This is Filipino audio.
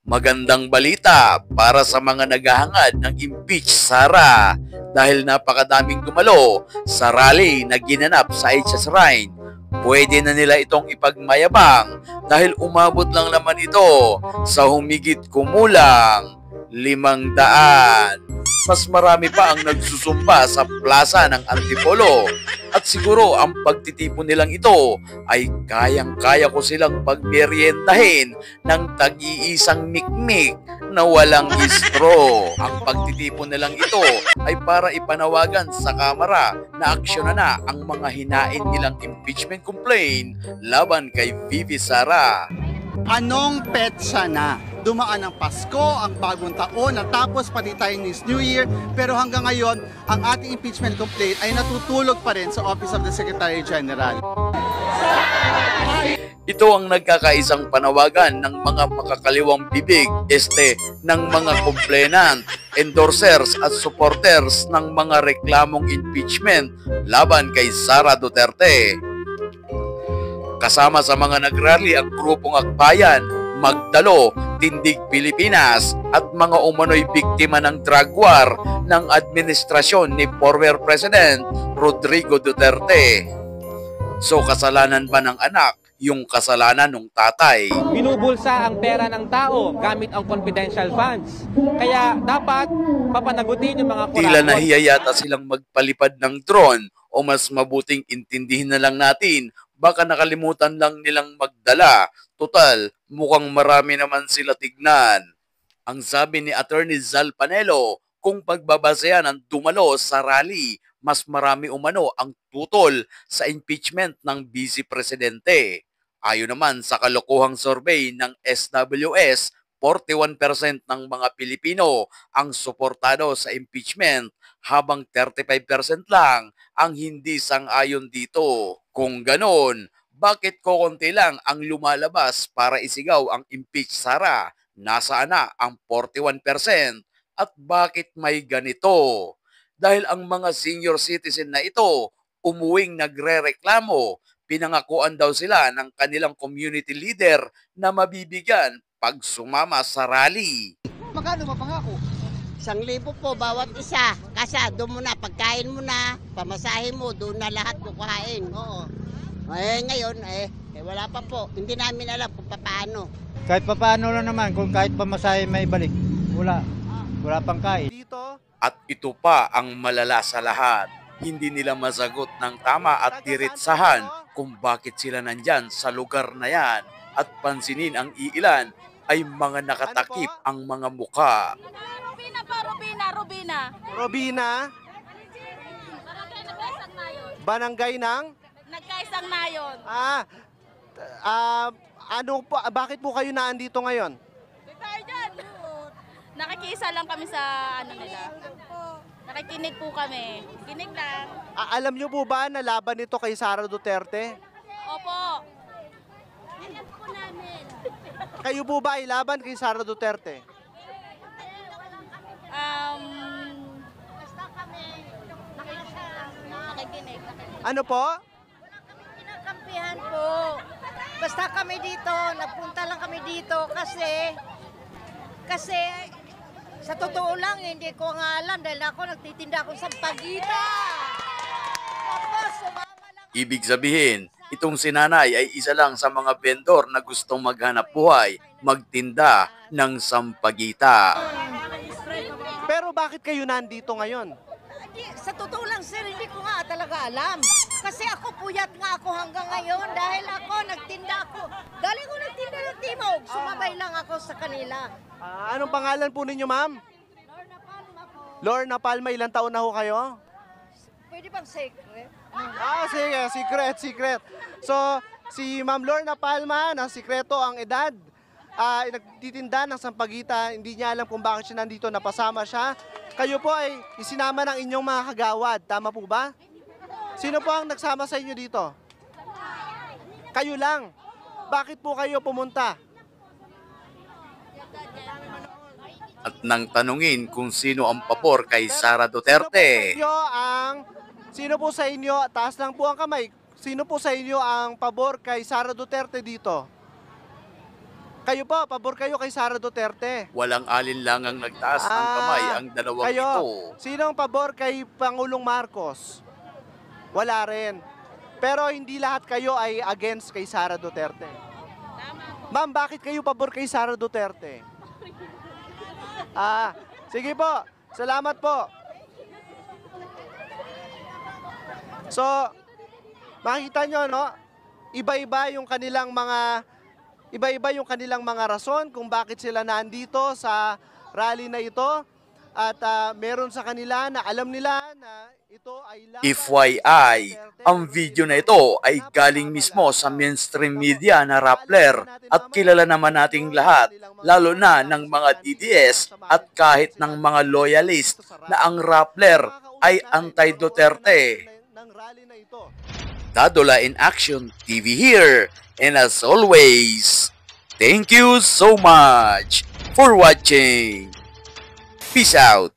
Magandang balita para sa mga naghahangad ng impeach Sara dahil napakadaming dumalo sa rally na ginanap sa HS Shrine. Pwede na nila itong ipagmayabang dahil umabot lang naman ito sa humigit kumulang 500. Mas marami pa ang nagsusumba sa plaza ng Antipolo at siguro ang pagtitipon nilang ito ay kayang-kaya ko silang pagmeryendahin ng tag-iisang mikmik na walang istro. Ang pagtitipon nilang ito ay para ipanawagan sa kamara na aksyonan na ang mga hinain nilang impeachment complaint laban kay Vivi Sara. Anong petsa na? Dumaan ang Pasko, ang bagong taon, natapos pati Chinese New Year, pero hanggang ngayon, ang ating impeachment complaint ay natutulog pa rin sa Office of the Secretary General. Ito ang nagkakaisang panawagan ng mga makakaliwang bibig, ng mga complainant, endorsers at supporters ng mga reklamong impeachment laban kay Sara Duterte. Kasama sa mga nagrally ang grupong Akbayan, Magdalo, Tindig Pilipinas at mga umano'y biktima ng drug war ng administrasyon ni former President Rodrigo Duterte. So kasalanan ba ng anak yung kasalanan ng tatay? Binubulsa ang pera ng tao gamit ang confidential funds. Kaya dapat papanagutin yung mga kurakot. Tila nahiya yata silang magpalipad ng drone o mas mabuting intindihin na lang natin, baka nakalimutan lang nilang magdala. Total, mukhang marami naman sila tignan. Ang sabi ni Attorney Zal Panelo, kung pagbabasehan ang dumalo sa rally, mas marami umano ang tutol sa impeachment ng Vice Presidente. Ayon naman sa kalokohang survey ng SWS, 41% ng mga Pilipino ang suportado sa impeachment habang 35% lang ang hindi sang-ayon dito. Kung ganon, bakit kokonti lang ang lumalabas para isigaw ang impeach Sara? Nasaan na ang 41%? At bakit may ganito? Dahil ang mga senior citizen na ito umuwing nagrereklamo, pinangakuan daw sila ng kanilang community leader na mabibigyan pag sumama sa rally. Magkano mapangako? 1,000 po bawat isa. Kasi doon mo na, pagkain mo na, pamasahe mo, doon na lahat kukuhain. Oo. Ngayon, wala pa po. Hindi namin alam kung paano. Kahit papaano lang naman, kung kahit pamasahe may balik, wala pang kain. Dito, At ito pa ang malala sa lahat. Hindi nila masagot ng tama at diretsahan kung bakit sila nandyan sa lugar na yan. At pansinin ang iilan ay mga nakatakip ang mga muka. Robina po, Robina. Robina, Barangay ng? Nagkaisang nayon. Bakit po kayo naandito ngayon? Tayo dyan. Nakikiisa lang kami sa nila. Nakikinig po kami. Kinig lang. Alam niyo po ba na laban nito kay Sara Duterte? Opo. Kayo po ba ay laban kay Sara Duterte? Basta kami nakikinig. Ano po? Kampihan po. Basta kami dito, nagpunta lang kami dito kasi sa totoo lang hindi ko nga alam dahil ako nagtitinda ako sa Sampaguita. Tapos sumama lang. Ibig sabihin, itong sinanay ay isa lang sa mga vendor na gustong maghanap buhay, magtinda ng sampagita. Pero bakit kayo nandito ngayon? Sa totoo lang sir, hindi ko nga talaga alam. Kasi ako puyat nga ako hanggang ngayon dahil ako nagtinda ako. Galing ko nagtinda ng timog, sumabay lang ako sa kanila. Anong pangalan po ninyo, ma'am? Lorna Palma po. Lorna Palma, ilang taon na ho kayo? Pwede bang secret? Sige, secret. So, si Ma'am Lorna Palma, na sikreto ang edad, nagtitinda ng Sampaguita, hindi niya alam kung bakit siya nandito, napasama siya. Kayo po ay isinama ng inyong mga kagawad, tama po ba? Sino po ang nagsama sa inyo dito? Kayo lang. Bakit po kayo pumunta? At nang tanungin kung sino ang pabor kay Sara Duterte. Sino po sa inyo, taas lang po ang kamay, sino po sa inyo ang pabor kay Sara Duterte dito? Kayo po, pabor kayo kay Sara Duterte. Walang alinlangang nagtaas ng kamay ang dalawang kayo, ito. Sinong pabor kay Pangulong Marcos? Wala rin. Pero hindi lahat kayo ay against kay Sara Duterte. Ma'am, bakit kayo pabor kay Sara Duterte? Sige po. Salamat po. So, makikita nyo, no? Iba-iba yung kanilang mga rason kung bakit sila nandito sa rally na ito. At meron sa kanila na alam nila na ito ay laban FYI, ang video na ito ay galing mismo sa mainstream media na Rappler at kilala naman nating lahat, lalo na ng mga DDS at kahit ng mga loyalist na ang Rappler ay anti-Duterte. Dadola in Action TV here, and as always, thank you so much for watching. Peace out.